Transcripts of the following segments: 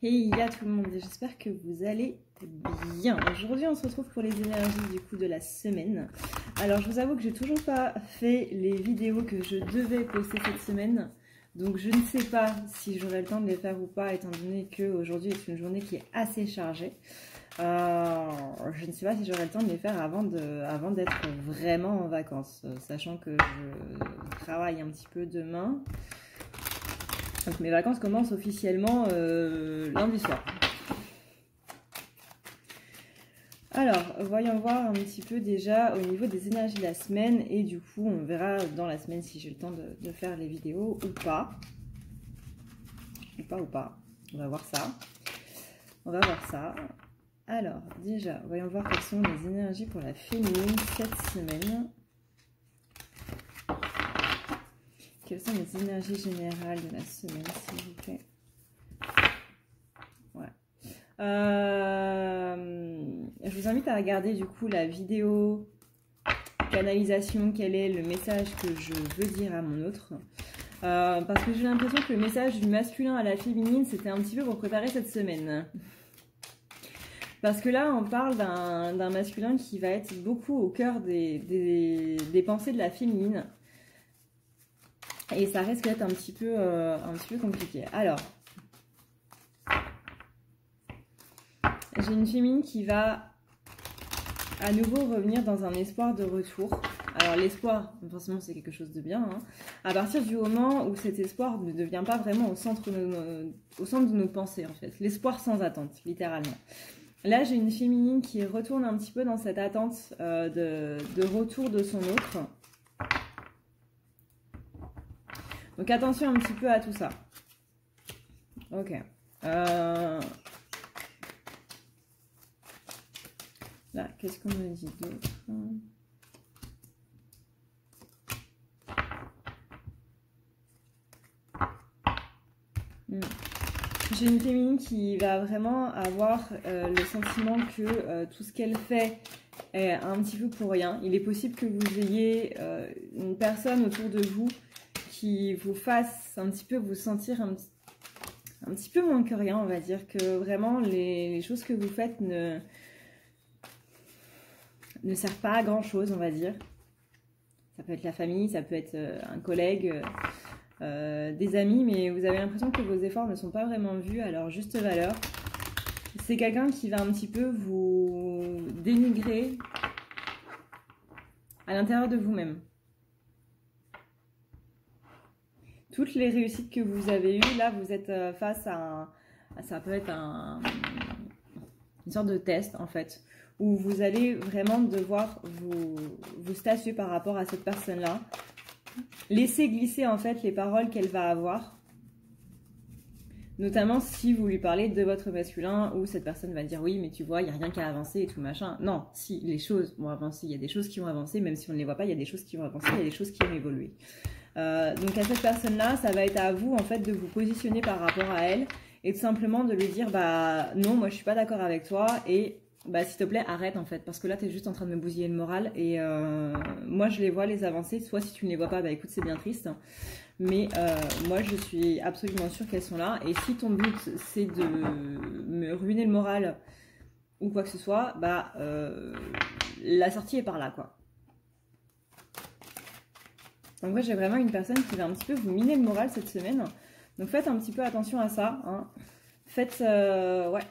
Hey à tout le monde, j'espère que vous allez bien. Aujourd'hui on se retrouve pour les énergies du coup de la semaine. Alors je vous avoue que j'ai toujours pas fait les vidéos que je devais poster cette semaine. Donc je ne sais pas si j'aurai le temps de les faire ou pas, étant donné qu'aujourd'hui est une journée qui est assez chargée. Je ne sais pas si j'aurai le temps de les faire avant d'être vraiment en vacances, sachant que je travaille un petit peu demain. Donc mes vacances commencent officiellement lundi soir. Alors, voyons voir un petit peu déjà au niveau des énergies de la semaine. Et du coup, on verra dans la semaine si j'ai le temps de faire les vidéos ou pas. Ou pas. On va voir ça. Alors, déjà, voyons voir quelles sont les énergies pour la féminine cette semaine. Quelles sont les énergies générales de la semaine, s'il vous plaît? Ouais. Je vous invite à regarder du coup la vidéo canalisation, quel est le message que je veux dire à mon autre. Parce que j'ai l'impression que le message du masculin à la féminine, c'était un petit peu pour préparer cette semaine. Parce que là, on parle d'un masculin qui va être beaucoup au cœur des pensées de la féminine. Et ça risque d'être un petit peu compliqué. Alors, j'ai une féminine qui va à nouveau revenir dans un espoir de retour. Alors l'espoir, forcément c'est quelque chose de bien, hein. À partir du moment où cet espoir ne devient pas vraiment au centre de nos pensées en fait. L'espoir sans attente, littéralement. Là j'ai une féminine qui retourne un petit peu dans cette attente de retour de son autre. Donc attention un petit peu à tout ça. Ok. Là, qu'est-ce qu'on me dit d'autre? J'ai une féminine qui va vraiment avoir le sentiment que tout ce qu'elle fait est un petit peu pour rien. Il est possible que vous ayez une personne autour de vous qui vous fasse un petit peu vous sentir un petit peu moins que rien, on va dire, que vraiment les choses que vous faites ne servent pas à grand chose, on va dire. Ça peut être la famille, ça peut être un collègue, des amis, mais vous avez l'impression que vos efforts ne sont pas vraiment vus à leur juste valeur. C'est quelqu'un qui va un petit peu vous dénigrer à l'intérieur de vous-même. Toutes les réussites que vous avez eues, là, vous êtes face à ça peut être une sorte de test, en fait, où vous allez vraiment devoir vous statuer par rapport à cette personne-là. Laissez glisser, en fait, les paroles qu'elle va avoir. Notamment si vous lui parlez de votre masculin, où cette personne va dire oui, mais tu vois, il n'y a rien qu'à avancer et tout machin. Non, si, les choses vont avancer, il y a des choses qui vont avancer, même si on ne les voit pas, il y a des choses qui vont avancer, il y a des choses qui vont évoluer. Donc à cette personne-là, ça va être à vous en fait de vous positionner par rapport à elle et tout simplement de lui dire bah non, moi je suis pas d'accord avec toi et bah s'il te plaît arrête en fait parce que là tu es juste en train de me bousiller le moral et moi je les vois les avancées, soit si tu ne les vois pas bah écoute c'est bien triste mais moi je suis absolument sûre qu'elles sont là et si ton but c'est de me ruiner le moral ou quoi que ce soit bah la sortie est par là quoi. Donc moi j'ai vraiment une personne qui va un petit peu vous miner le moral cette semaine. Donc faites un petit peu attention à ça. Hein. Faites... ouais.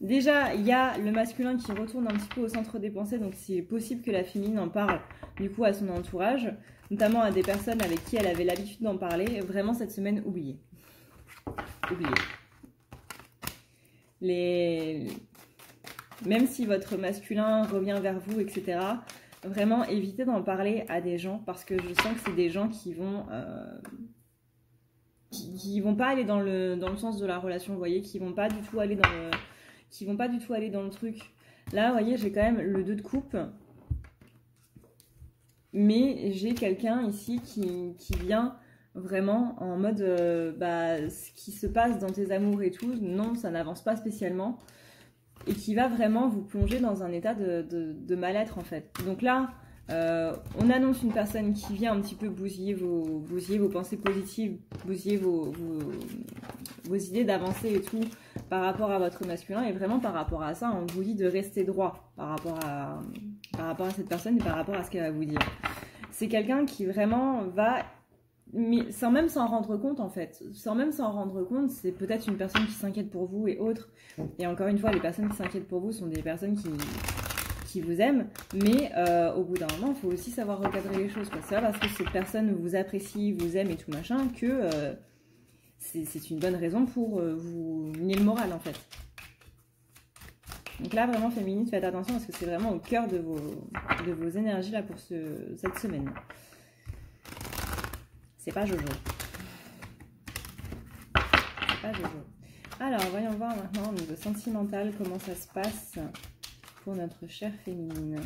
Déjà, il y a le masculin qui retourne un petit peu au centre des pensées. Donc c'est possible que la féminine en parle du coup à son entourage. Notamment à des personnes avec qui elle avait l'habitude d'en parler. Vraiment cette semaine, oubliez. Même si votre masculin revient vers vous, etc., vraiment évitez d'en parler à des gens parce que je sens que c'est des gens qui vont pas aller dans le sens de la relation, vous voyez, qui vont pas du tout aller dans le truc. Là, vous voyez, j'ai quand même le 2 de coupe, mais j'ai quelqu'un ici qui vient vraiment en mode bah ce qui se passe dans tes amours et tout, non, ça n'avance pas spécialement. Et qui va vraiment vous plonger dans un état de mal-être en fait. Donc là, on annonce une personne qui vient un petit peu bousiller vos pensées positives, bousiller vos idées d'avancer et tout par rapport à votre masculin. Et vraiment par rapport à ça, on vous dit de rester droit par rapport à cette personne et par rapport à ce qu'elle va vous dire. C'est quelqu'un qui vraiment va, mais sans même s'en rendre compte en fait, sans même s'en rendre compte, c'est peut-être une personne qui s'inquiète pour vous et autres. Et encore une fois, les personnes qui s'inquiètent pour vous sont des personnes qui vous aiment, mais au bout d'un moment, il faut aussi savoir recadrer les choses. C'est pas parce que cette personne vous apprécie, vous aime et tout machin que c'est une bonne raison pour vous miner le moral en fait. Donc là, vraiment, féminine, faites attention parce que c'est vraiment au cœur de vos énergies là pour cette semaine. C'est pas Jojo. C'est pas Jojo. Alors, voyons voir maintenant au niveau sentimental comment ça se passe pour notre chère féminine.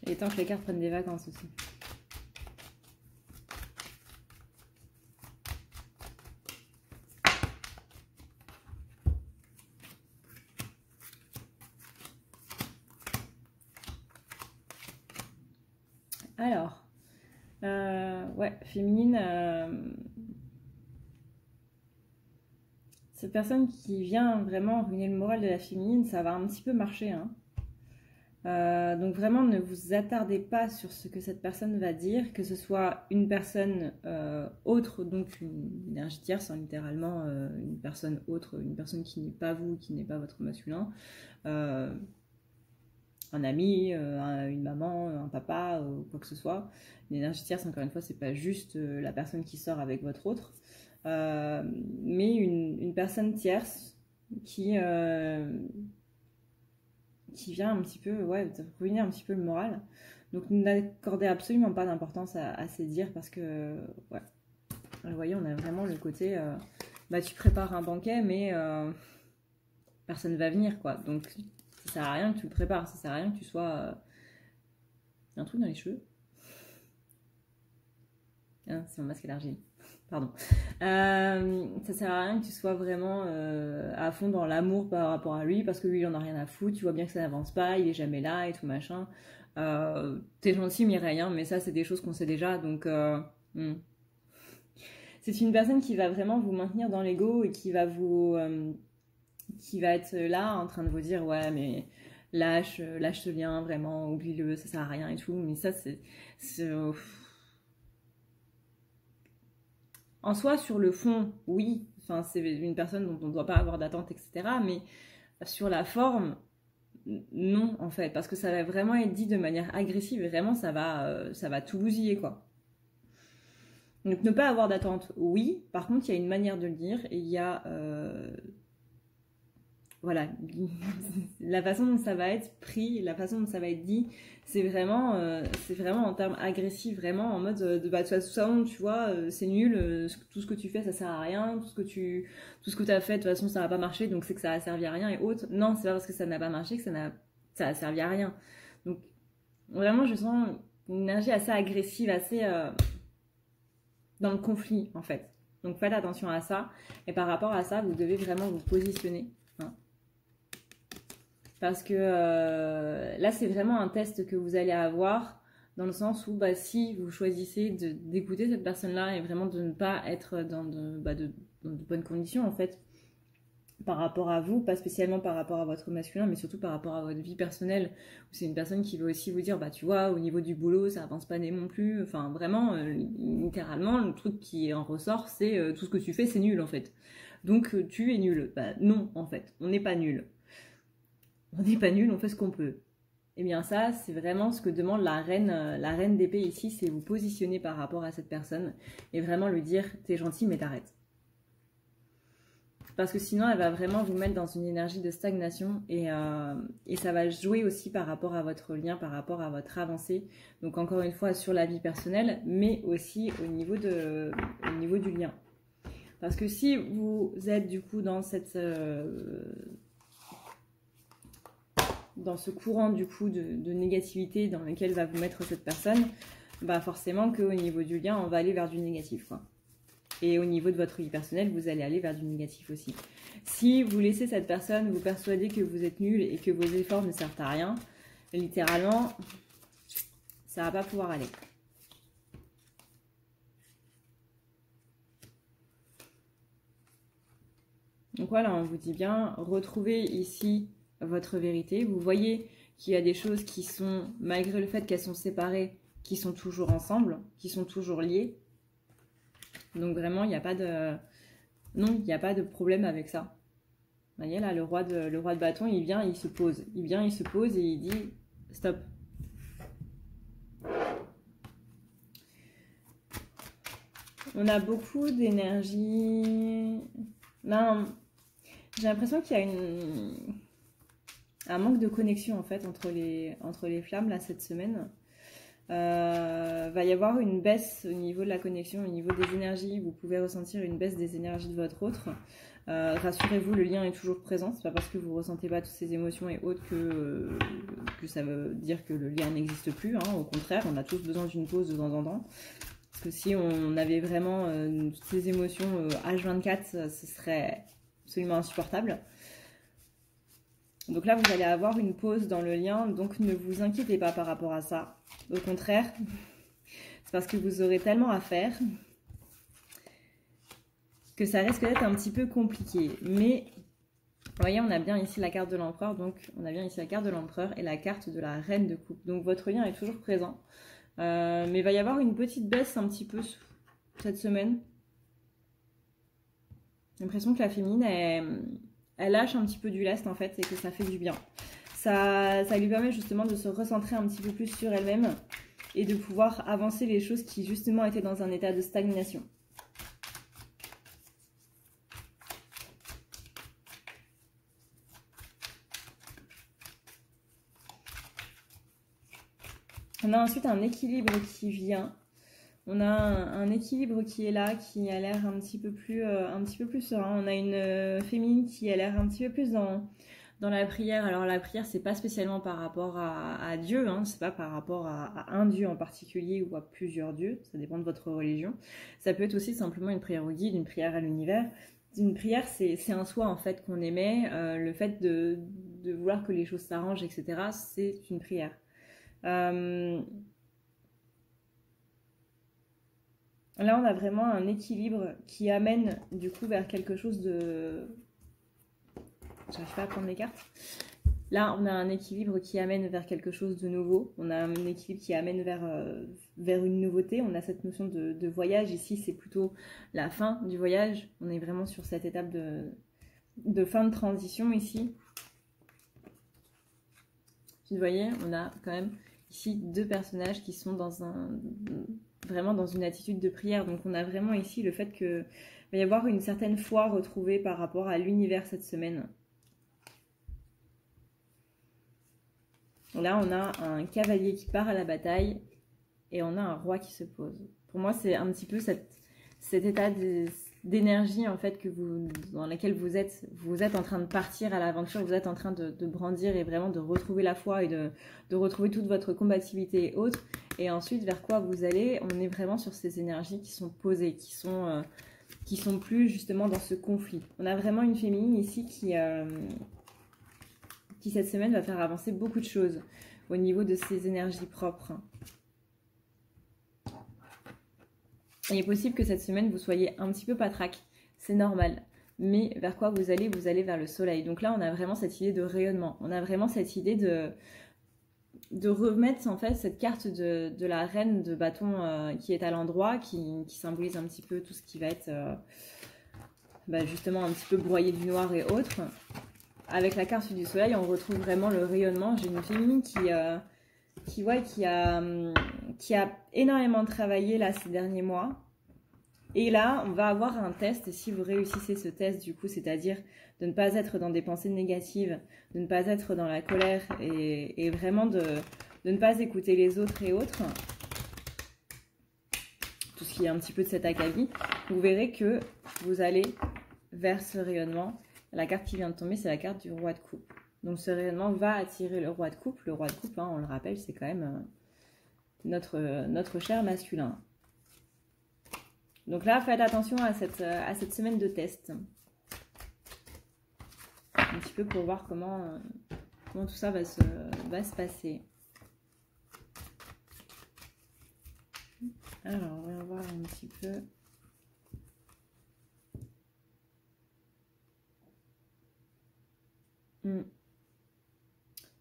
Il est temps que les cartes prennent des vacances aussi. Alors, ouais, féminine, cette personne qui vient vraiment ruiner le moral de la féminine, ça va un petit peu marcher, hein. Donc vraiment, ne vous attardez pas sur ce que cette personne va dire, que ce soit une personne autre, donc une énergie tierce, hein, littéralement une personne autre, une personne qui n'est pas vous, qui n'est pas votre masculin, un ami, une maman, un papa, quoi que ce soit. Une énergie tierce, encore une fois, c'est pas juste la personne qui sort avec votre autre, mais une personne tierce qui vient un petit peu, ouais, ruiner un petit peu le moral. Donc n'accordez absolument pas d'importance à ces dires parce que, ouais, vous voyez, on a vraiment le côté, bah tu prépares un banquet, mais personne va venir, quoi. Donc ça sert à rien que tu le prépares, ça sert à rien que tu sois... Il y a un truc dans les cheveux. Ah, c'est mon masque à l'argile. Pardon. Ça sert à rien que tu sois vraiment à fond dans l'amour par rapport à lui, parce que lui il en a rien à foutre, tu vois bien que ça n'avance pas, il est jamais là et tout machin. T'es gentil Mireille, hein, mais ça c'est des choses qu'on sait déjà, donc c'est une personne qui va vraiment vous maintenir dans l'ego et qui va être là en train de vous dire ouais mais lâche ce lien, vraiment oublie-le, ça sert à rien et tout, mais ça c'est en soi, sur le fond, oui, enfin, c'est une personne dont on ne doit pas avoir d'attente, etc. Mais sur la forme, non, en fait, parce que ça va vraiment être dit de manière agressive et vraiment, ça va tout bousiller, quoi. Donc, ne pas avoir d'attente, oui. Par contre, il y a une manière de le dire et il y a... voilà, la façon dont ça va être pris, la façon dont ça va être dit, c'est vraiment en termes agressifs, vraiment en mode de toute façon, tu vois, c'est nul, tout ce que tu fais, ça sert à rien, tout ce que tu as fait, de toute façon, ça va pas marcher, donc c'est que ça a servi à rien et autres. Non, c'est pas parce que ça n'a pas marché que ça a servi à rien. Donc, vraiment, je sens une énergie assez agressive, assez dans le conflit, en fait. Donc, faites attention à ça. Et par rapport à ça, vous devez vraiment vous positionner. Hein. Parce que là, c'est vraiment un test que vous allez avoir dans le sens où bah, si vous choisissez d'écouter cette personne-là et vraiment de ne pas être dans de bonnes conditions, en fait, par rapport à vous, pas spécialement par rapport à votre masculin, mais surtout par rapport à votre vie personnelle, où c'est une personne qui va aussi vous dire, bah tu vois, au niveau du boulot, ça avance pas non plus, enfin vraiment, littéralement, le truc qui en ressort, c'est tout ce que tu fais, c'est nul en fait. Donc tu es nul. Bah non, en fait, on n'est pas nul. On n'est pas nul, on fait ce qu'on peut. Et bien ça, c'est vraiment ce que demande la reine d'épée ici, c'est vous positionner par rapport à cette personne et vraiment lui dire, t'es gentil mais t'arrêtes. Parce que sinon, elle va vraiment vous mettre dans une énergie de stagnation et ça va jouer aussi par rapport à votre lien, par rapport à votre avancée. Donc encore une fois, sur la vie personnelle, mais aussi au niveau du lien. Parce que si vous êtes du coup dans ce courant du coup de négativité dans lequel va vous mettre cette personne, bah forcément qu'au niveau du lien, on va aller vers du négatif, quoi. Et au niveau de votre vie personnelle, vous allez aller vers du négatif aussi. Si vous laissez cette personne vous persuader que vous êtes nul et que vos efforts ne servent à rien, littéralement, ça va pas pouvoir aller. Donc voilà, on vous dit bien, retrouvez ici votre vérité. Vous voyez qu'il y a des choses qui sont, malgré le fait qu'elles sont séparées, qui sont toujours ensemble, qui sont toujours liées. Donc vraiment, il n'y a pas de... Non, il n'y a pas de problème avec ça. Vous voyez là, le roi de bâton, il vient, il se pose. Il vient, il se pose et il dit stop. On a beaucoup d'énergie. Non, j'ai l'impression qu'il y a un manque de connexion en fait entre les flammes là cette semaine. Va y avoir une baisse au niveau de la connexion, au niveau des énergies. Vous pouvez ressentir une baisse des énergies de votre autre. Rassurez-vous, le lien est toujours présent. C'est pas parce que vous ressentez pas toutes ces émotions et autres que ça veut dire que le lien n'existe plus. Hein. Au contraire, on a tous besoin d'une pause de temps en temps. Parce que si on avait vraiment toutes ces émotions H24, ce serait absolument insupportable. Donc là, vous allez avoir une pause dans le lien, donc ne vous inquiétez pas par rapport à ça. Au contraire, c'est parce que vous aurez tellement à faire que ça risque d'être un petit peu compliqué. Mais, vous voyez, on a bien ici la carte de l'empereur, donc on a bien ici la carte de l'empereur et la carte de la reine de coupe. Donc votre lien est toujours présent. Mais il va y avoir une petite baisse un petit peu cette semaine. J'ai l'impression que la féminine, elle lâche un petit peu du lest en fait et que ça fait du bien. Ça lui permet justement de se recentrer un petit peu plus sur elle-même et de pouvoir avancer les choses qui justement étaient dans un état de stagnation. On a ensuite un équilibre qui vient. On a un équilibre qui est là, qui a l'air un petit peu plus serein. On a une féminine qui a l'air un petit peu plus dans la prière. Alors la prière, c'est pas spécialement par rapport à Dieu, hein. C'est pas par rapport à un Dieu en particulier ou à plusieurs dieux. Ça dépend de votre religion. Ça peut être aussi simplement une prière au guide, une prière à l'univers. Une prière, c'est un soi en fait qu'on émet. Le fait de vouloir que les choses s'arrangent, etc., c'est une prière. Là, on a vraiment un équilibre qui amène du coup vers quelque chose de... J'arrive pas à prendre les cartes. Là, on a un équilibre qui amène vers quelque chose de nouveau. On a un équilibre qui amène vers une nouveauté. On a cette notion de voyage. Ici, c'est plutôt la fin du voyage. On est vraiment sur cette étape de fin de transition ici. Vous voyez, on a quand même ici deux personnages qui sont vraiment dans une attitude de prière. Donc on a vraiment ici le fait qu'il va y avoir une certaine foi retrouvée par rapport à l'univers cette semaine. Là on a un cavalier qui part à la bataille et on a un roi qui se pose. Pour moi c'est un petit peu cet état d'énergie en fait dans laquelle vous êtes en train de partir à l'aventure, vous êtes en train de brandir et vraiment de retrouver la foi et de retrouver toute votre combativité et autres. Et ensuite, vers quoi vous allez, on est vraiment sur ces énergies qui sont posées, qui sont plus justement dans ce conflit. On a vraiment une féminine ici qui cette semaine va faire avancer beaucoup de choses au niveau de ses énergies propres. Il est possible que cette semaine, vous soyez un petit peu patraque, c'est normal. Mais vers quoi vous allez vers le soleil. Donc là, on a vraiment cette idée de rayonnement. On a vraiment cette idée de remettre en fait cette carte de la reine de bâton qui est à l'endroit, qui symbolise un petit peu tout ce qui va être justement un petit peu broyé du noir et autres. Avec la carte du soleil, on retrouve vraiment le rayonnement. J'ai une féminine qui a énormément travaillé là ces derniers mois. Et là, on va avoir un test. Et si vous réussissez ce test, du coup, c'est-à-dire de ne pas être dans des pensées négatives, de ne pas être dans la colère et vraiment de ne pas écouter les autres et autres, tout ce qui est un petit peu de cet acabit, vous verrez que vous allez vers ce rayonnement. La carte qui vient de tomber, c'est la carte du roi de coupe. Donc ce rayonnement va attirer le roi de coupe. Le roi de coupe, hein, on le rappelle, c'est quand même notre cher masculin. Donc là, faites attention à cette semaine de test. Un petit peu pour voir comment tout ça va se passer. Alors, on va voir un petit peu.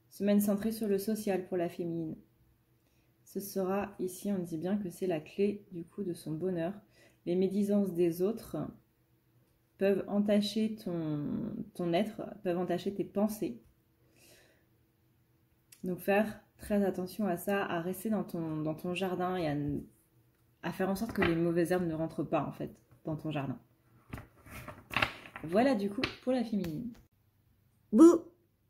Semaine centrée sur le social pour la féminine. Ce sera, ici, on dit bien que c'est la clé du coup de son bonheur. Les médisances des autres peuvent entacher ton être, peuvent entacher tes pensées. Donc faire très attention à ça, à rester dans ton jardin et à faire en sorte que les mauvaises herbes ne rentrent pas en fait dans ton jardin. Voilà du coup pour la féminine. Bouh!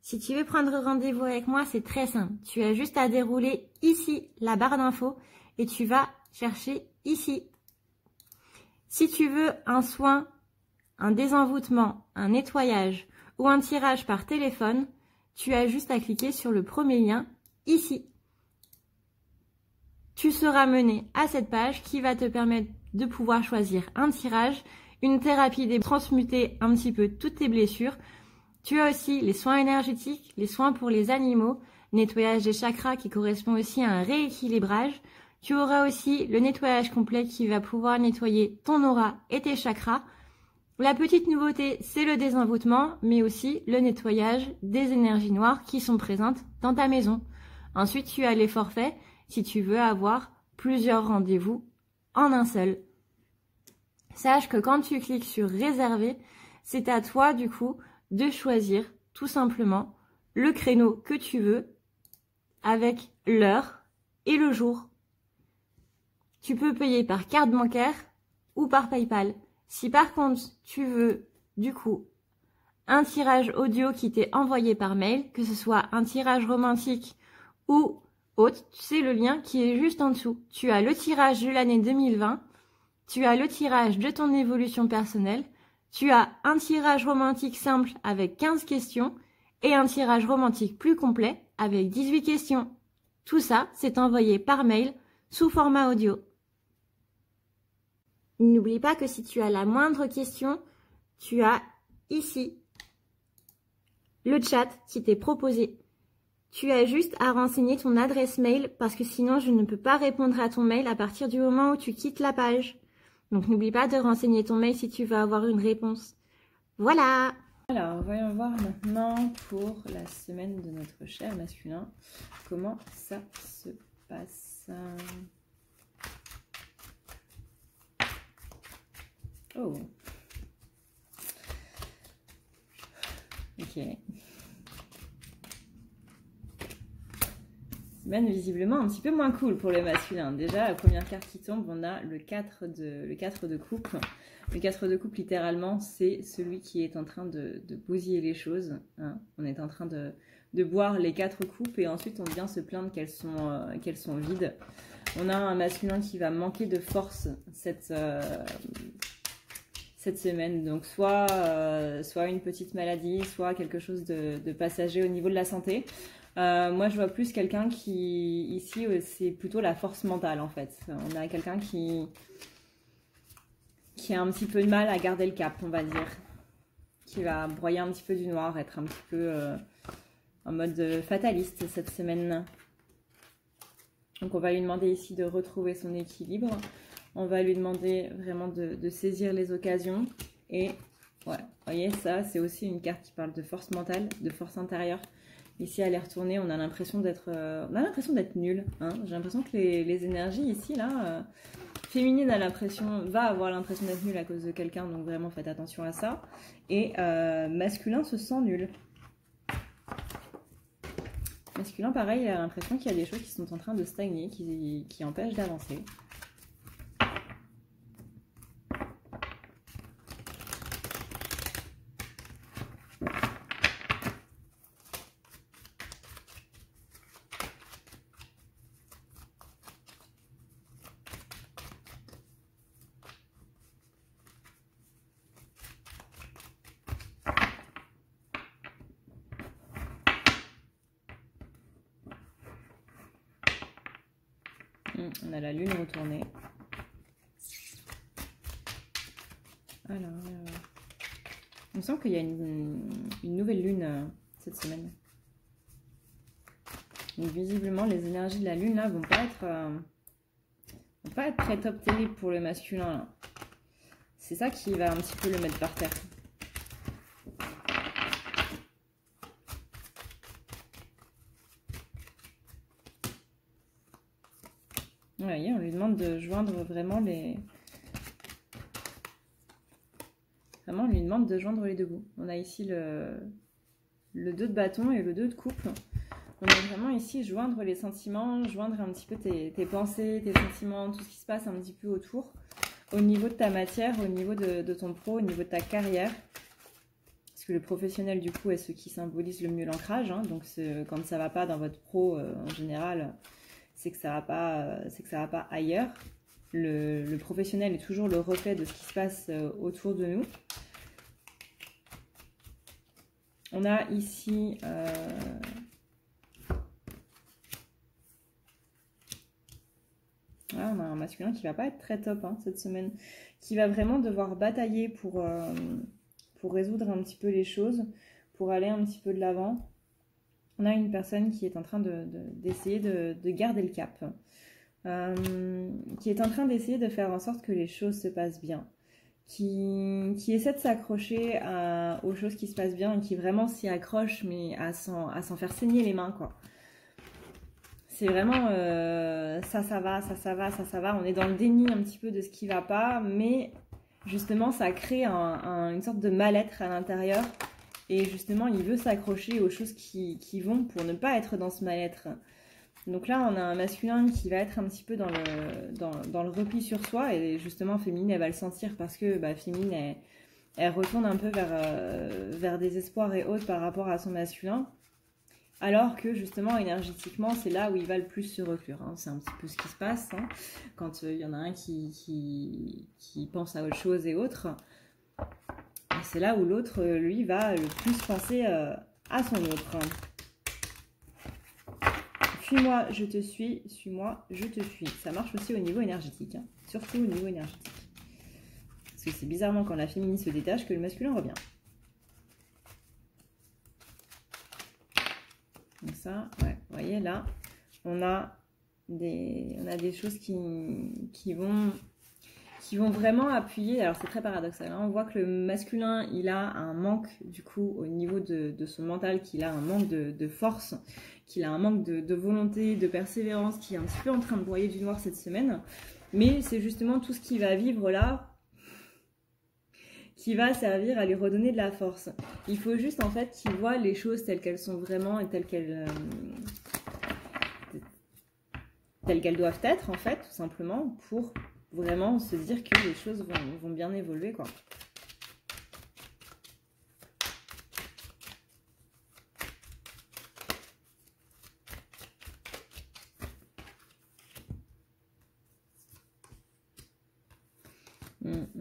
Si tu veux prendre rendez-vous avec moi, c'est très simple. Tu as juste à dérouler ici la barre d'infos et tu vas chercher ici. Si tu veux un soin, un désenvoûtement, un nettoyage ou un tirage par téléphone, tu as juste à cliquer sur le premier lien ici. Tu seras mené à cette page qui va te permettre de pouvoir choisir un tirage, une thérapie transmuter un petit peu toutes tes blessures. Tu as aussi les soins énergétiques, les soins pour les animaux, nettoyage des chakras qui correspond aussi à un rééquilibrage. Tu auras aussi le nettoyage complet qui va pouvoir nettoyer ton aura et tes chakras. La petite nouveauté, c'est le désenvoûtement, mais aussi le nettoyage des énergies noires qui sont présentes dans ta maison. Ensuite, tu as les forfaits si tu veux avoir plusieurs rendez-vous en un seul. Sache que quand tu cliques sur réserver, c'est à toi du coup de choisir tout simplement le créneau que tu veux avec l'heure et le jour. Tu peux payer par carte bancaire ou par PayPal. Si par contre tu veux du coup un tirage audio qui t'est envoyé par mail, que ce soit un tirage romantique ou autre, c'est le lien qui est juste en dessous. Tu as le tirage de l'année 2020, tu as le tirage de ton évolution personnelle, tu as un tirage romantique simple avec 15 questions et un tirage romantique plus complet avec 18 questions. Tout ça, c'est envoyé par mail sous format audio. N'oublie pas que si tu as la moindre question, tu as ici le chat qui t'est proposé. Tu as juste à renseigner ton adresse mail parce que sinon je ne peux pas répondre à ton mail à partir du moment où tu quittes la page. Donc n'oublie pas de renseigner ton mail si tu veux avoir une réponse. Voilà! Alors, voyons voir maintenant pour la semaine de notre cher masculin, comment ça se passe. Oh! Ok. Semaine visiblement un petit peu moins cool pour le masculin. Déjà, la première carte qui tombe, on a le 4 de coupe. Le 4 de coupe, littéralement, c'est celui qui est en train de bousiller les choses. Hein. On est en train de boire les 4 coupes et ensuite on vient se plaindre qu'elles sont vides. On a un masculin qui va manquer de force cette semaine. Donc soit une petite maladie, soit quelque chose de passager au niveau de la santé. Moi, je vois plus quelqu'un qui, ici, c'est plutôt la force mentale, en fait. On a quelqu'un qui a un petit peu de mal à garder le cap, on va dire. Qui va broyer un petit peu du noir, être un petit peu en mode fataliste cette semaine. Donc, on va lui demander ici de retrouver son équilibre. On va lui demander vraiment de saisir les occasions. Et, ouais, vous voyez, ça, c'est aussi une carte qui parle de force mentale, de force intérieure. Ici, à les retourner, on a l'impression d'être nul. Hein. J'ai l'impression que les énergies ici, là, féminine va avoir l'impression d'être nulle à cause de quelqu'un. Donc vraiment, faites attention à ça. Et masculin se sent nul. Masculin, pareil, il a l'impression qu'il y a des choses qui sont en train de stagner, qui empêchent d'avancer. On a la lune retournée. Alors, il me semble qu'il y a une nouvelle lune cette semaine. Donc visiblement, les énergies de la lune là vont pas être très top terrible pour le masculin. C'est ça qui va un petit peu le mettre par terre. Vous voyez, on lui demande de joindre vraiment les... Vraiment, on lui demande de joindre les deux bouts. On a ici le 2 de bâton et le 2 de coupe. On a vraiment ici joindre les sentiments, joindre un petit peu tes pensées, tes sentiments, tout ce qui se passe un petit peu autour. Au niveau de ta matière, au niveau de ton pro, au niveau de ta carrière. Parce que le professionnel, du coup, est ce qui symbolise le mieux l'ancrage. Hein. Donc, quand ça ne va pas dans votre pro, en général... c'est que ça va pas ailleurs. Le professionnel est toujours le reflet de ce qui se passe autour de nous. On a ici on a un masculin qui va pas être très top cette semaine, qui va vraiment devoir batailler pour résoudre un petit peu les choses, pour aller un petit peu de l'avant. On a une personne qui est en train d'essayer de garder le cap, qui est en train d'essayer de faire en sorte que les choses se passent bien, qui essaie de s'accrocher aux choses qui se passent bien et qui vraiment s'y accroche, mais à s'en faire saigner les mains, quoi. C'est vraiment ça va. On est dans le déni un petit peu de ce qui va pas, mais justement, ça crée une sorte de mal-être à l'intérieur. Et justement, il veut s'accrocher aux choses qui vont pour ne pas être dans ce mal-être. Donc là, on a un masculin qui va être un petit peu dans le repli sur soi. Et justement, féminine, elle va le sentir parce que féminine, elle retourne un peu vers des espoirs et autres par rapport à son masculin. Alors que justement, énergétiquement, c'est là où il va le plus se reclure. Hein. C'est un petit peu ce qui se passe quand il y en a un qui pense à autre chose et autres. C'est là où l'autre, lui, va le plus penser à son autre. Suis-moi, je te suis. Suis-moi, je te suis. Ça marche aussi au niveau énergétique. Surtout au niveau énergétique. Parce que c'est bizarrement quand la féminine se détache que le masculin revient. Donc ça, ouais, vous voyez là, on a des choses qui vont vraiment appuyer. Alors c'est très paradoxal, hein. On voit que le masculin, il a un manque du coup au niveau de son mental, qu'il a un manque de force, qu'il a un manque de volonté, de persévérance, qui est un petit peu en train de broyer du noir cette semaine. Mais c'est justement tout ce qu'il va vivre là qui va servir à lui redonner de la force. Il faut juste en fait qu'il voit les choses telles qu'elles sont vraiment et telles qu'elles doivent être en fait, tout simplement, pour vraiment se dire que les choses vont bien évoluer, quoi.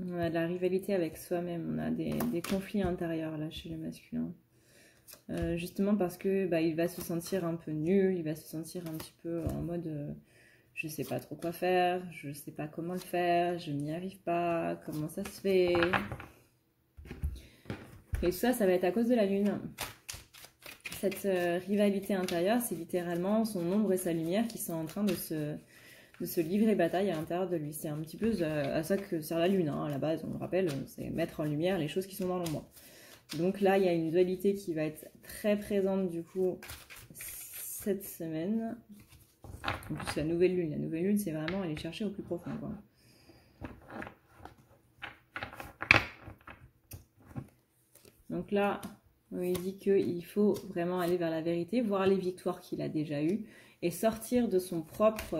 On a de la rivalité avec soi-même, on a des conflits intérieurs là chez le masculin. Justement parce que il va se sentir un peu nul, il va se sentir un petit peu en mode je sais pas trop quoi faire, je sais pas comment le faire, je n'y arrive pas, comment ça se fait. Et tout ça, ça va être à cause de la lune. Cette rivalité intérieure, c'est littéralement son ombre et sa lumière qui sont en train de se livrer bataille à l'intérieur de lui. C'est un petit peu à ça que sert la lune, hein. À la base, on le rappelle, c'est mettre en lumière les choses qui sont dans l'ombre. Donc là, il y a une dualité qui va être très présente du coup cette semaine. En plus, la nouvelle lune, c'est vraiment aller chercher au plus profond, quoi. Donc là, on lui dit qu'il faut vraiment aller vers la vérité, voir les victoires qu'il a déjà eues et sortir de son propre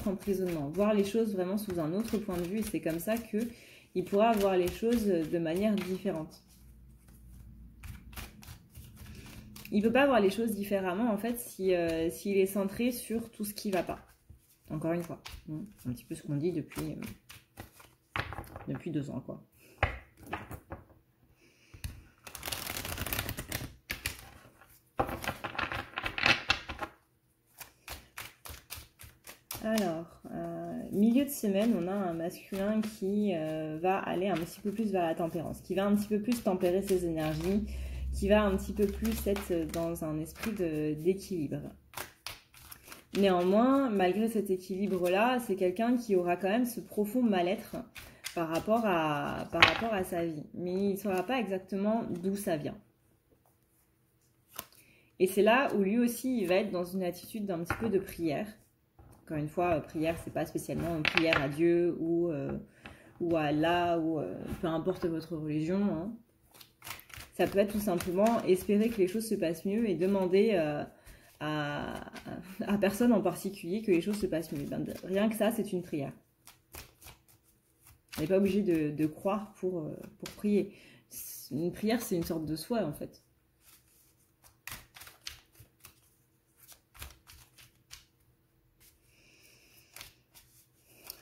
emprisonnement, voir les choses vraiment sous un autre point de vue. Et c'est comme ça qu'il pourra voir les choses de manière différente. Il ne peut pas voir les choses différemment, en fait, s'il est centré sur tout ce qui ne va pas. Encore une fois. C'est un petit peu ce qu'on dit depuis 2 ans, quoi. Alors, milieu de semaine, on a un masculin qui va aller un petit peu plus vers la tempérance, qui va un petit peu plus tempérer ses énergies, qui va un petit peu plus être dans un esprit d'équilibre. Néanmoins, malgré cet équilibre-là, c'est quelqu'un qui aura quand même ce profond mal-être par rapport à sa vie. Mais il ne saura pas exactement d'où ça vient. Et c'est là où lui aussi, il va être dans une attitude d'un petit peu de prière. Encore une fois, prière, c'est pas spécialement une prière à Dieu ou à Allah ou peu importe votre religion. Hein. Ça peut être tout simplement espérer que les choses se passent mieux et demander à personne en particulier que les choses se passent mieux. Ben, rien que ça, c'est une prière. On n'est pas obligé de croire pour prier. Une prière, c'est une sorte de souhait en fait.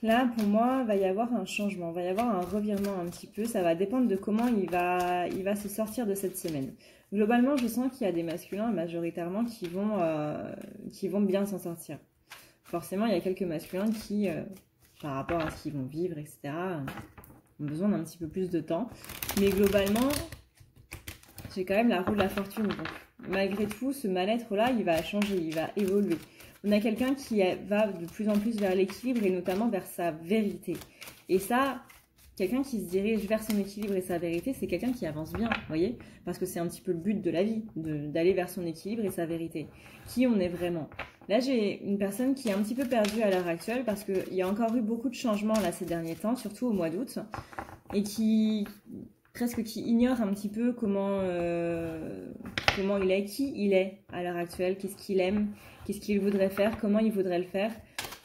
Là, pour moi, il va y avoir un changement, il va y avoir un revirement un petit peu. Ça va dépendre de comment il va se sortir de cette semaine. Globalement, je sens qu'il y a des masculins majoritairement qui vont bien s'en sortir. Forcément, il y a quelques masculins qui, par rapport à ce qu'ils vont vivre, etc., ont besoin d'un petit peu plus de temps. Mais globalement, j'ai quand même la roue de la fortune. Donc, malgré tout, ce mal-être-là, il va changer, il va évoluer. On a quelqu'un qui va de plus en plus vers l'équilibre et notamment vers sa vérité. Et ça, quelqu'un qui se dirige vers son équilibre et sa vérité, c'est quelqu'un qui avance bien, vous voyez? Parce que c'est un petit peu le but de la vie, d'aller vers son équilibre et sa vérité. Qui on est vraiment? Là, j'ai une personne qui est un petit peu perdue à l'heure actuelle parce qu'il y a encore eu beaucoup de changements là ces derniers temps, surtout au mois d'août, et qui ignore un petit peu comment il est, qui il est à l'heure actuelle, qu'est-ce qu'il aime, qu'est-ce qu'il voudrait faire, comment il voudrait le faire.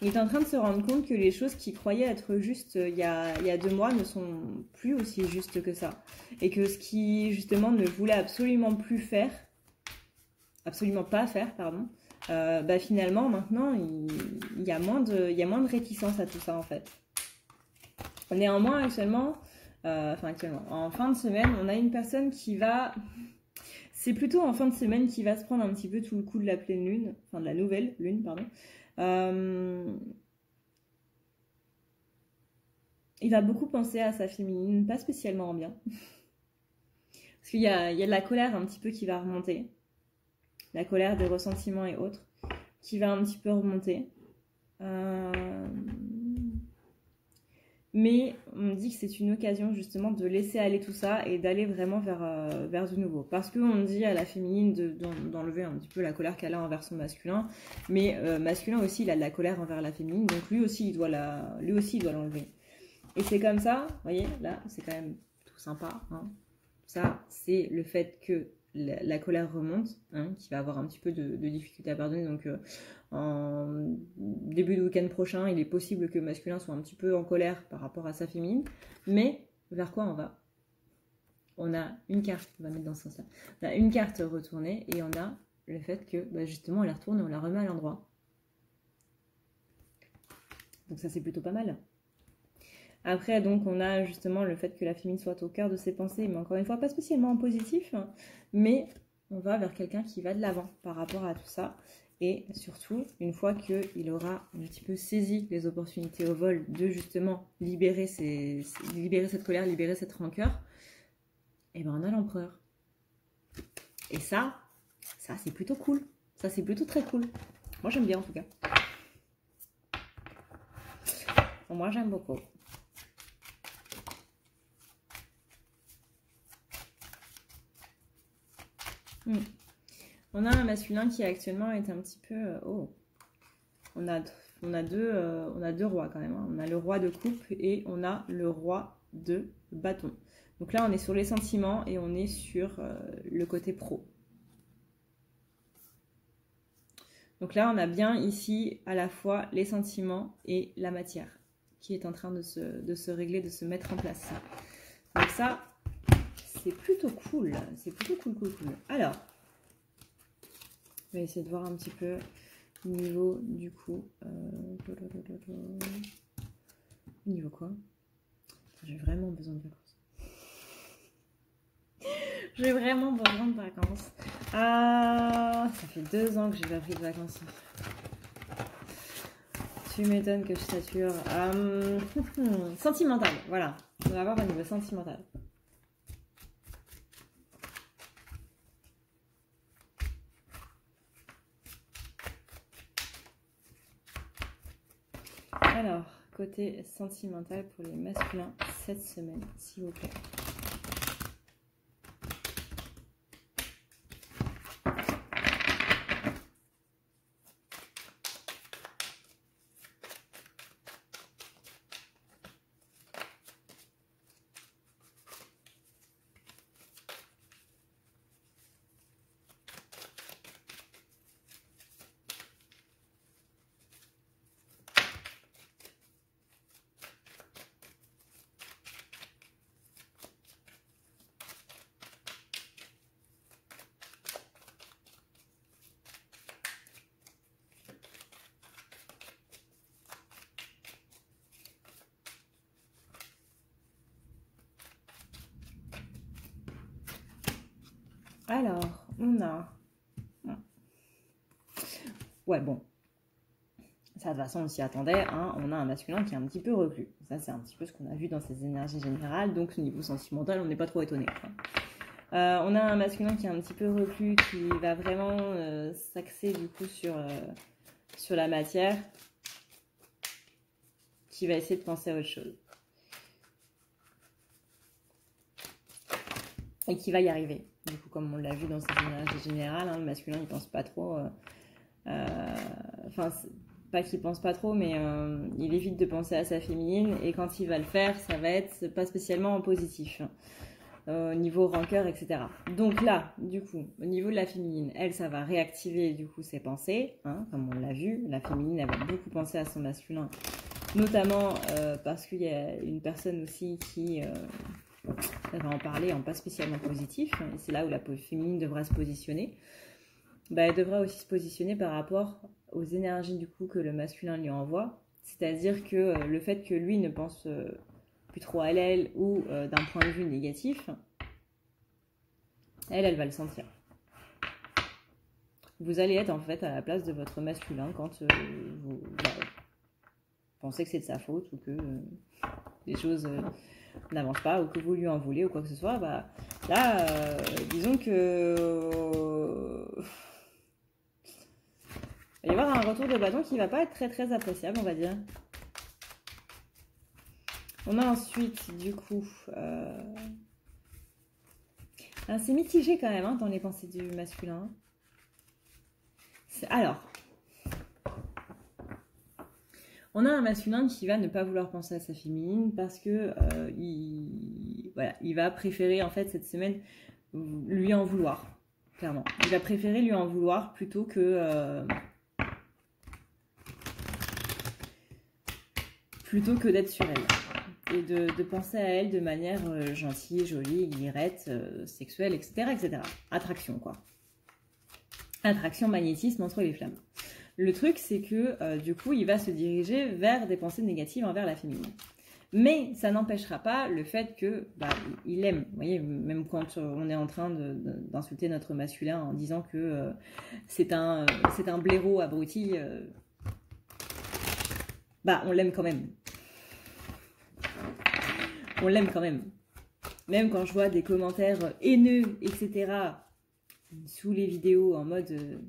Il est en train de se rendre compte que les choses qu'il croyait être justes il y a 2 mois ne sont plus aussi justes que ça. Et que ce qu'il justement ne voulait absolument pas faire, pardon, finalement maintenant il y a moins de réticence à tout ça en fait. Néanmoins actuellement, en fin de semaine, on a une personne qui va... C'est plutôt en fin de semaine qui va se prendre un petit peu tout le coup de la pleine lune, enfin de la nouvelle lune, pardon. Il va beaucoup penser à sa féminine, pas spécialement en bien. Parce qu'il y a de la colère un petit peu qui va remonter. La colère des ressentiments et autres, qui va un petit peu remonter. Mais on me dit que c'est une occasion justement de laisser aller tout ça et d'aller vraiment vers du nouveau. Parce qu'on dit à la féminine d'enlever un petit peu la colère qu'elle a envers son masculin. Mais masculin aussi, il a de la colère envers la féminine. Donc lui aussi, il doit l'enlever. Et c'est comme ça, vous voyez, là, c'est quand même tout sympa. Hein. Ça, c'est le fait que la colère remonte, hein, qui va avoir un petit peu de difficulté à pardonner. Donc, en début de week-end prochain, il est possible que le masculin soit un petit peu en colère par rapport à sa féminine. Mais vers quoi on va? On a une carte, on va mettre dans ce sens-là. On a une carte retournée et on a le fait que, justement, on la retourne et on la remet à l'endroit. Donc ça, c'est plutôt pas mal. Après, donc, on a justement le fait que la féminine soit au cœur de ses pensées, mais encore une fois, pas spécialement en positif, mais on va vers quelqu'un qui va de l'avant par rapport à tout ça. Et surtout, une fois qu'il aura un petit peu saisi les opportunités au vol de justement libérer cette colère, libérer cette rancœur, et ben on a l'empereur. Et ça c'est plutôt cool. Ça, c'est plutôt très cool. Moi, j'aime bien en tout cas. Bon, moi, j'aime beaucoup. On a un masculin qui actuellement est un petit peu... On a deux rois quand même. Hein. On a le roi de coupe et on a le roi de bâton. Donc là, on est sur les sentiments et on est sur le côté pro. Donc là, on a bien ici à la fois les sentiments et la matière qui est en train de se régler, de se mettre en place. Donc ça, c'est plutôt cool. C'est plutôt cool. Alors, on va essayer de voir un petit peu au niveau du coup. Niveau quoi? J'ai vraiment besoin de vacances. J'ai vraiment besoin de vacances. Ça fait 2 ans que j'ai pas pris de vacances. Tu m'étonnes que je sature. Sentimental, voilà. On va voir au niveau sentimental. Alors, côté sentimental pour les masculins cette semaine, s'il vous plaît. Alors, on a... Ouais, bon. Ça, de toute façon, on s'y attendait. Hein. On a un masculin qui est un petit peu reclus. Ça, c'est un petit peu ce qu'on a vu dans ses énergies générales. Donc, au niveau sentimental, on n'est pas trop étonné. On a un masculin qui est un petit peu reclus, qui va vraiment s'axer du coup sur la matière, qui va essayer de penser à autre chose. Et qui va y arriver. Du coup, comme on l'a vu dans ses énergies générales, hein, le masculin, il pense pas trop. Enfin, pas qu'il pense pas trop, mais il évite de penser à sa féminine. Et quand il va le faire, ça va être pas spécialement en positif. Au niveau rancœur, etc. Donc là, du coup, au niveau de la féminine, elle, ça va réactiver du coup ses pensées. Hein, comme on l'a vu, la féminine, elle va beaucoup penser à son masculin. Notamment parce qu'il y a une personne aussi qui... elle va en parler en pas spécialement positif, et c'est là où la féminine devra se positionner. Elle devra aussi se positionner par rapport aux énergies du coup que le masculin lui envoie, c'est-à-dire que le fait que lui ne pense plus trop à elle ou d'un point de vue négatif, elle va le sentir. Vous allez être en fait à la place de votre masculin quand vous pensez que c'est de sa faute ou que les choses... n'avance pas ou que vous lui en voulez ou quoi que ce soit, là, disons que il va y avoir un retour de bâton qui va pas être très très appréciable, on va dire. On a ensuite, du coup, c'est mitigé quand même hein, dans les pensées du masculin. Alors, on a un masculin qui va ne pas vouloir penser à sa féminine parce que il va préférer en fait cette semaine lui en vouloir, clairement. Il va préférer lui en vouloir plutôt que d'être sur elle et de penser à elle de manière gentille, jolie, guillerette, sexuelle, etc., etc. Attraction, quoi. Attraction, magnétisme entre les flammes. Le truc, c'est que du coup, il va se diriger vers des pensées négatives envers la féminine. Mais ça n'empêchera pas le fait que il aime. Vous voyez, même quand on est en train d'insulter notre masculin en disant que c'est un blaireau abruti, on l'aime quand même. On l'aime quand même. Même quand je vois des commentaires haineux, etc., sous les vidéos en mode...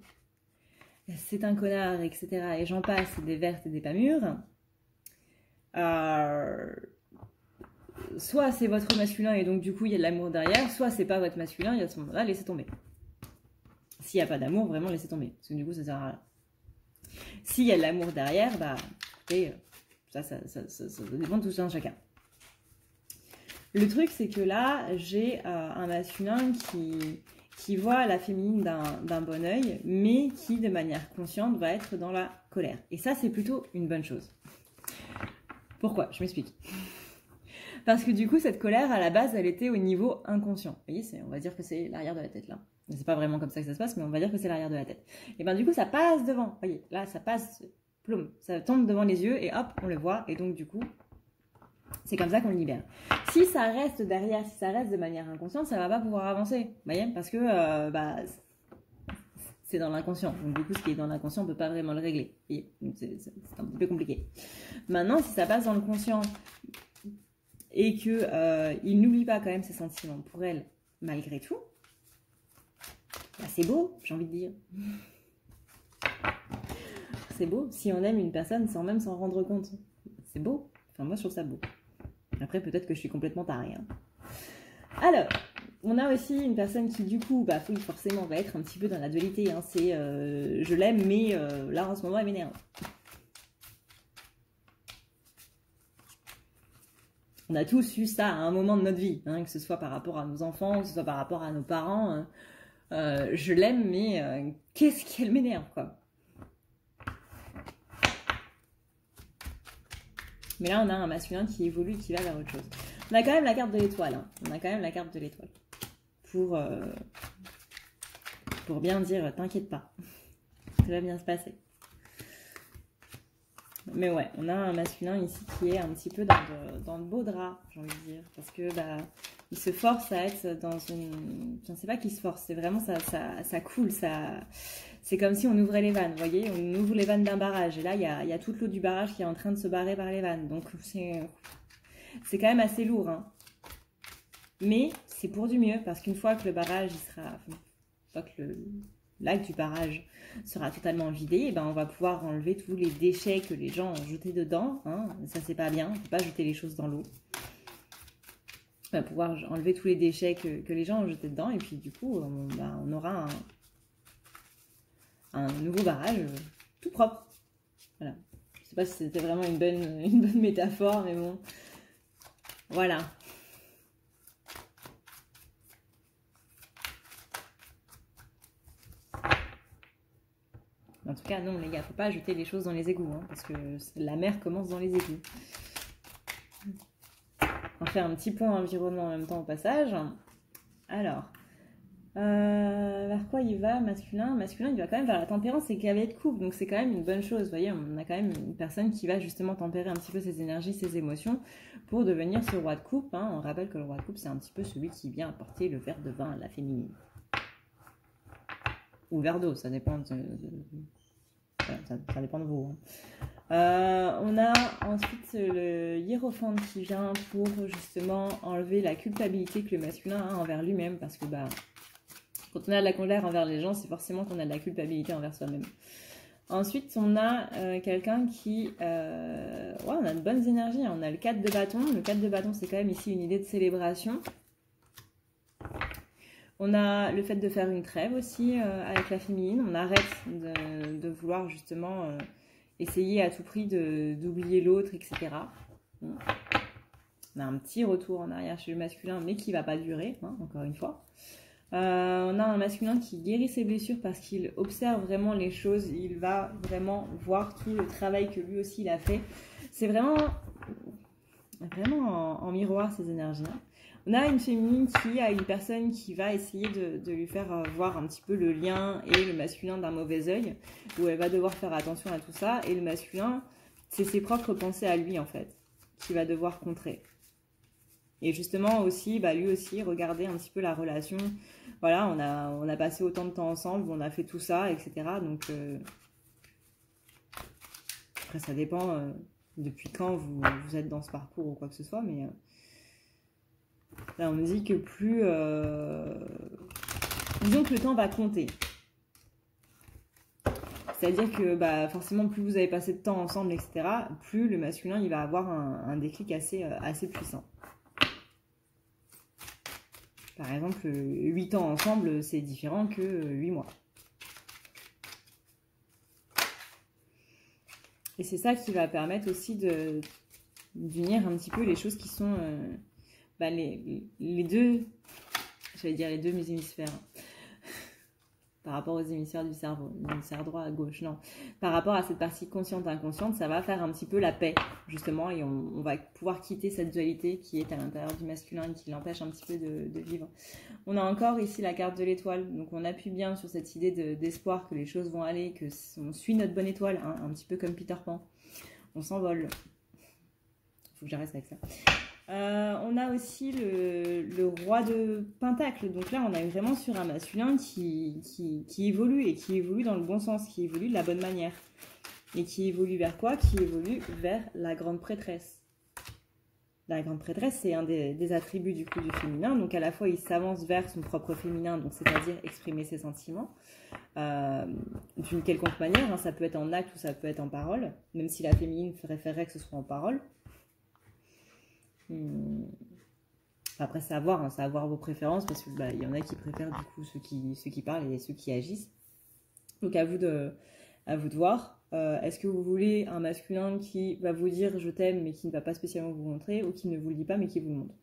c'est un connard, etc. Et j'en passe, des vertes et des pas mûres. Soit c'est votre masculin et donc du coup il y a de l'amour derrière, soit c'est pas votre masculin et à ce moment-là, laissez tomber. S'il n'y a pas d'amour, vraiment laissez tomber. Parce que du coup ça sert à rien. S'il y a de l'amour derrière, écoutez, ça dépend de tout un chacun. Le truc c'est que là, j'ai un masculin qui voit la féminine d'un bon œil, mais qui, de manière consciente, va être dans la colère. Et ça, c'est plutôt une bonne chose. Pourquoi? Je m'explique. Parce que du coup, cette colère, à la base, elle était au niveau inconscient. Vous voyez, on va dire que c'est l'arrière de la tête, là. C'est pas vraiment comme ça que ça se passe, mais on va dire que c'est l'arrière de la tête. Et du coup, ça passe devant. Vous voyez, là, ça passe, ploum, ça tombe devant les yeux, et hop, on le voit. Et donc, du coup, c'est comme ça qu'on le libère. Si ça reste derrière, si ça reste de manière inconsciente, ça va pas pouvoir avancer. Vous voyez, parce que c'est dans l'inconscient. Donc du coup, ce qui est dans l'inconscient, on ne peut pas vraiment le régler. Et c'est un petit peu compliqué. Maintenant, si ça passe dans le conscient et que il n'oublie pas quand même ses sentiments pour elle, malgré tout, bah, c'est beau, j'ai envie de dire. C'est beau. Si on aime une personne sans même s'en rendre compte, c'est beau. Enfin, moi, je trouve ça beau. Après, peut-être que je suis complètement tarée. Hein. Alors, on a aussi une personne qui, du coup, bah, oui, forcément, va être un petit peu dans la dualité. Hein. C'est je l'aime, mais là, en ce moment, elle m'énerve. On a tous eu ça à un moment de notre vie, hein, que ce soit par rapport à nos enfants, que ce soit par rapport à nos parents. Je l'aime, mais qu'est-ce qu'elle m'énerve, quoi. Mais là, on a un masculin qui évolue, qui va vers autre chose. On a quand même la carte de l'étoile. Hein. On a quand même la carte de l'étoile. Pour bien dire, t'inquiète pas. Ça va bien se passer. Mais ouais, on a un masculin ici qui est un petit peu dans le beau drap, j'ai envie de dire. Parce que bah, il se force à être dans une... Je ne sais pas qui se force, c'est vraiment ça coule, ça... C'est comme si on ouvrait les vannes, vous voyez, on ouvre les vannes d'un barrage. Et là, il y a toute l'eau du barrage qui est en train de se barrer par les vannes. Donc, c'est quand même assez lourd. Hein. Mais c'est pour du mieux, parce qu'une fois que le barrage, une fois que le lac du barrage sera totalement vidé, et ben on va pouvoir enlever tous les déchets que les gens ont jetés dedans. Hein. Ça, c'est pas bien. On ne peut pas jeter les choses dans l'eau. On va pouvoir enlever tous les déchets que les gens ont jetés dedans. Et puis, du coup, on aura un nouveau barrage tout propre. Voilà. Je sais pas si c'était vraiment une bonne métaphore, mais bon. Voilà. En tout cas, non, les gars, faut pas jeter les choses dans les égouts, hein, parce que la mer commence dans les égouts. On va faire un petit point environnement en même temps au passage. Alors, vers quoi il va, masculin? Masculin, il va quand même vers la tempérance et cavalier de coupe, donc c'est quand même une bonne chose. Vous voyez, on a quand même une personne qui va justement tempérer un petit peu ses énergies, ses émotions, pour devenir ce roi de coupe. Hein. On rappelle que le roi de coupe, c'est un petit peu celui qui vient apporter le verre de vin à la féminine. Ou le verre d'eau, ça dépend ça dépend de vous. Hein. On a ensuite le hiérophante qui vient pour justement enlever la culpabilité que le masculin a envers lui-même, parce que bah, quand on a de la colère envers les gens, c'est forcément qu'on a de la culpabilité envers soi-même. Ensuite, on a quelqu'un qui... on a de bonnes énergies. On a le 4 de bâton. Le 4 de bâton, c'est quand même ici une idée de célébration. On a le fait de faire une trêve aussi avec la féminine. On arrête de vouloir justement essayer à tout prix d'oublier l'autre, etc. On a un petit retour en arrière chez le masculin, mais qui ne va pas durer, hein, encore une fois. On a un masculin qui guérit ses blessures parce qu'il observe vraiment les choses. Il va vraiment voir tout le travail que lui aussi il a fait. C'est vraiment en miroir ces énergies. Hein. On a une féminine qui a une personne qui va essayer de lui faire voir un petit peu le lien et le masculin d'un mauvais œil, où elle va devoir faire attention à tout ça. Et le masculin, c'est ses propres pensées à lui, en fait, qu'il va devoir contrer. Et justement aussi, bah, lui aussi, regarder un petit peu la relation. Voilà, on a passé autant de temps ensemble, on a fait tout ça, etc. Donc, après, ça dépend depuis quand vous êtes dans ce parcours ou quoi que ce soit, mais... Là, on me dit que plus... disons que le temps va compter. C'est-à-dire que bah, forcément, plus vous avez passé de temps ensemble, etc., plus le masculin il va avoir un déclic assez puissant. Par exemple, 8 ans ensemble, c'est différent que 8 mois. Et c'est ça qui va permettre aussi d'unir un petit peu les choses qui sont... bah les deux, j'allais dire les deux hémisphères, par rapport aux hémisphères du cerveau, l'hémisphère droit à gauche, non. Par rapport à cette partie consciente-inconsciente, ça va faire un petit peu la paix, justement, et on va pouvoir quitter cette dualité qui est à l'intérieur du masculin et qui l'empêche un petit peu de vivre. On a encore ici la carte de l'étoile, donc on appuie bien sur cette idée d'espoir que les choses vont aller, que on suit notre bonne étoile, hein, un petit peu comme Peter Pan. On s'envole. Faut que j'arrête avec ça. On on a aussi le roi de Pentacle. Donc là, on est vraiment sur un masculin qui évolue et qui évolue dans le bon sens, qui évolue de la bonne manière. Et qui évolue vers quoi? Qui évolue vers la grande prêtresse. La grande prêtresse, c'est un des attributs du coup du féminin. Donc à la fois, il s'avance vers son propre féminin, donc c'est-à-dire exprimer ses sentiments d'une quelconque manière. Hein, ça peut être en acte ou ça peut être en parole, même si la féminine préférerait que ce soit en parole. Après, c'est à voir, hein, c'est à voir vos préférences, parce que y en a qui préfèrent du coup ceux qui parlent et ceux qui agissent. Donc à vous de voir. Est-ce que vous voulez un masculin qui va vous dire je t'aime mais qui ne va pas spécialement vous montrer, ou qui ne vous le dit pas mais qui vous le montre?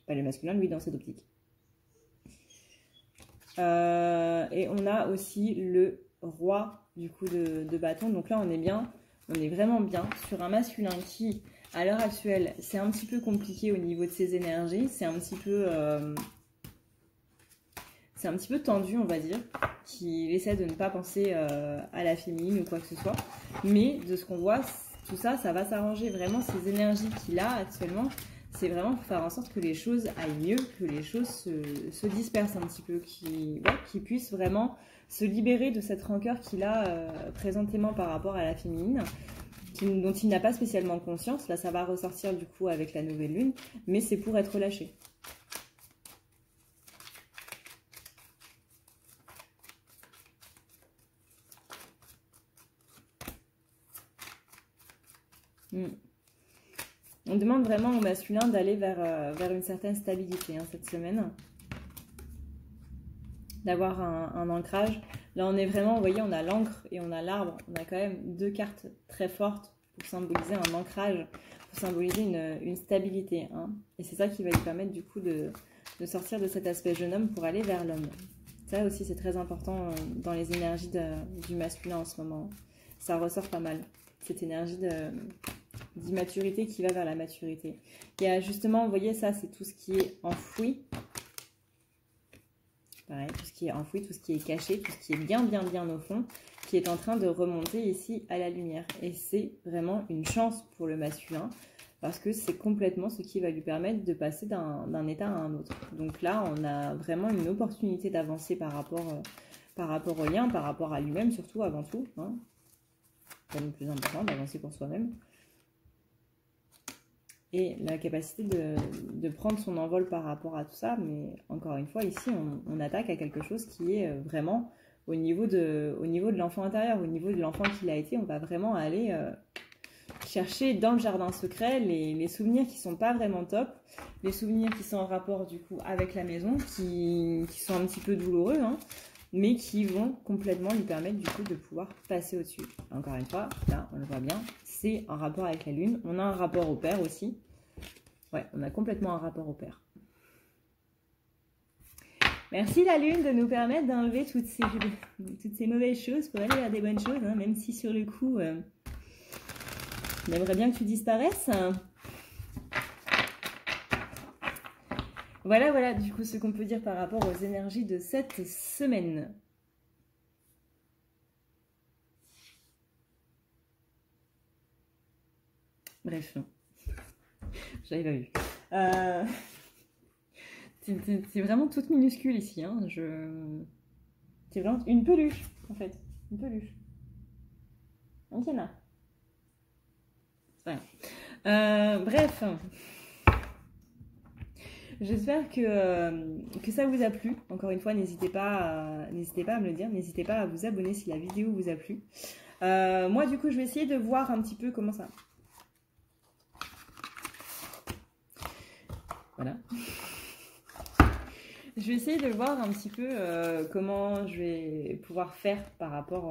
Le masculin, lui, dans cette optique. Et on a aussi le roi du coup de bâton. Donc là, on est vraiment bien sur un masculin qui, à l'heure actuelle, c'est un petit peu compliqué au niveau de ses énergies. C'est un petit peu tendu, on va dire, qu'il essaie de ne pas penser à la féminine ou quoi que ce soit. Mais de ce qu'on voit, tout ça, ça va s'arranger. Vraiment, ces énergies qu'il a actuellement, c'est vraiment pour faire en sorte que les choses aillent mieux, que les choses se dispersent un petit peu, qu'il puisse vraiment se libérer de cette rancœur qu'il a présentément par rapport à la féminine, dont il n'a pas spécialement conscience. Là, ça va ressortir du coup avec la nouvelle lune, mais c'est pour être lâché. On demande vraiment au masculin d'aller vers une certaine stabilité cette semaine. D'avoir un ancrage. Là, on est vraiment, vous voyez, on a l'encre et on a l'arbre. On a quand même deux cartes très fortes pour symboliser un ancrage, pour symboliser une stabilité. Et c'est ça qui va lui permettre du coup de sortir de cet aspect jeune homme pour aller vers l'homme. Ça aussi, c'est très important dans les énergies du masculin en ce moment. Ça ressort pas mal, cette énergie d'immaturité qui va vers la maturité. Il y a justement, vous voyez, ça, c'est tout ce qui est enfoui. Pareil, tout ce qui est enfoui, tout ce qui est caché, tout ce qui est bien au fond, qui est en train de remonter ici à la lumière. Et c'est vraiment une chance pour le masculin, parce que c'est complètement ce qui va lui permettre de passer d'un état à un autre. Donc là, on a vraiment une opportunité d'avancer par rapport au lien, par rapport à lui-même, surtout avant tout. C'est le plus important, d'avancer pour soi-même. Et la capacité de prendre son envol par rapport à tout ça. Mais encore une fois, ici, on attaque à quelque chose qui est vraiment au niveau de l'enfant intérieur, au niveau de l'enfant qu'il a été. On va vraiment aller chercher dans le jardin secret les souvenirs qui sont pas vraiment top, les souvenirs qui sont en rapport du coup avec la maison, qui sont un petit peu douloureux, mais qui vont complètement lui permettre du coup de pouvoir passer au-dessus. Encore une fois, là, on le voit bien, c'est en rapport avec la lune. On a un rapport au père aussi. Ouais, on a complètement un rapport au père. Merci la lune de nous permettre d'enlever toutes ces mauvaises choses pour aller vers des bonnes choses, même si sur le coup, on aimerait bien que tu disparaisses. Voilà, du coup, ce qu'on peut dire par rapport aux énergies de cette semaine. Bref, j'avais pas vu. C'est vraiment toute minuscule ici. C'est vraiment une peluche, en fait. Une peluche. Antiana. Ouais. Bref. J'espère que ça vous a plu. Encore une fois, n'hésitez pas à me le dire. N'hésitez pas à vous abonner si la vidéo vous a plu. Moi, du coup, je vais essayer de voir un petit peu comment ça... Voilà. Je vais essayer de voir un petit peu comment je vais pouvoir faire par rapport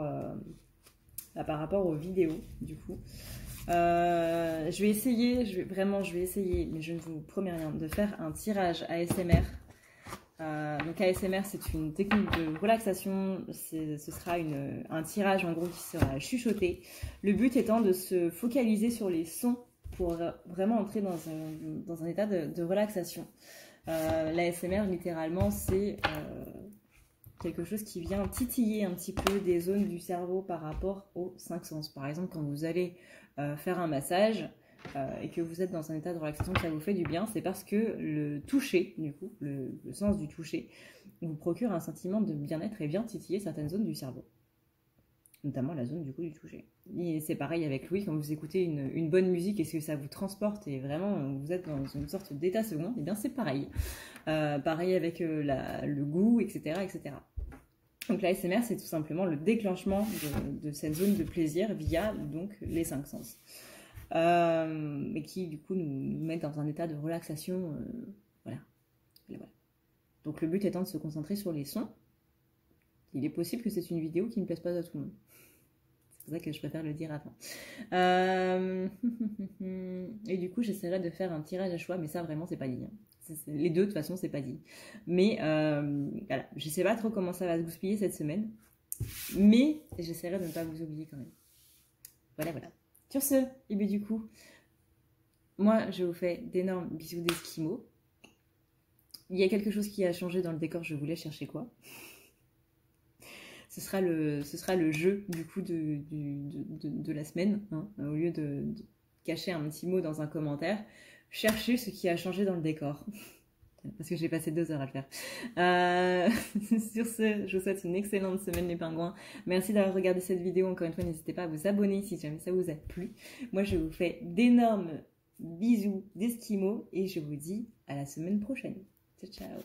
aux vidéos, du coup. Je vais essayer, mais je ne vous promets rien, de faire un tirage ASMR. Donc ASMR, c'est une technique de relaxation. Ce sera un tirage en gros qui sera chuchoté. Le but étant de se focaliser sur les sons pour vraiment entrer dans un état de relaxation. L'ASMR, littéralement, c'est quelque chose qui vient titiller un petit peu des zones du cerveau par rapport aux 5 sens. Par exemple, quand vous allez faire un massage, et que vous êtes dans un état de relaxation, que ça vous fait du bien, c'est parce que le toucher, du coup, le sens du toucher, vous procure un sentiment de bien-être et vient titiller certaines zones du cerveau. Notamment la zone du coup du toucher. Et c'est pareil avec Louis, quand vous écoutez une bonne musique, est-ce que ça vous transporte et vraiment vous êtes dans une sorte d'état second? Eh bien c'est pareil. Pareil avec le goût, etc., etc. Donc l'ASMR, c'est tout simplement le déclenchement de cette zone de plaisir via donc les 5 sens. Et qui du coup nous met dans un état de relaxation. Voilà. Et voilà. Donc le but étant de se concentrer sur les sons. Il est possible que c'est une vidéo qui ne plaise pas à tout le monde. C'est pour ça que je préfère le dire avant. Et du coup, j'essaierai de faire un tirage à choix, mais ça vraiment, c'est pas dit. Les deux, de toute façon, c'est pas dit. Mais voilà, je sais pas trop comment ça va se goupiller cette semaine. Mais j'essaierai de ne pas vous oublier quand même. Voilà, voilà. Sur ce, et bien du coup, moi, je vous fais d'énormes bisous d'esquimaux. Il y a quelque chose qui a changé dans le décor, je voulais chercher quoi. Ce sera le jeu du coup de la semaine, hein. Au lieu de cacher un petit mot dans un commentaire, cherchez ce qui a changé dans le décor. Parce que j'ai passé 2 heures à le faire. Sur ce, je vous souhaite une excellente semaine les pingouins. Merci d'avoir regardé cette vidéo. Encore une fois, n'hésitez pas à vous abonner si jamais ça vous a plu. Moi, je vous fais d'énormes bisous d'esquimaux et je vous dis à la semaine prochaine. Ciao, ciao.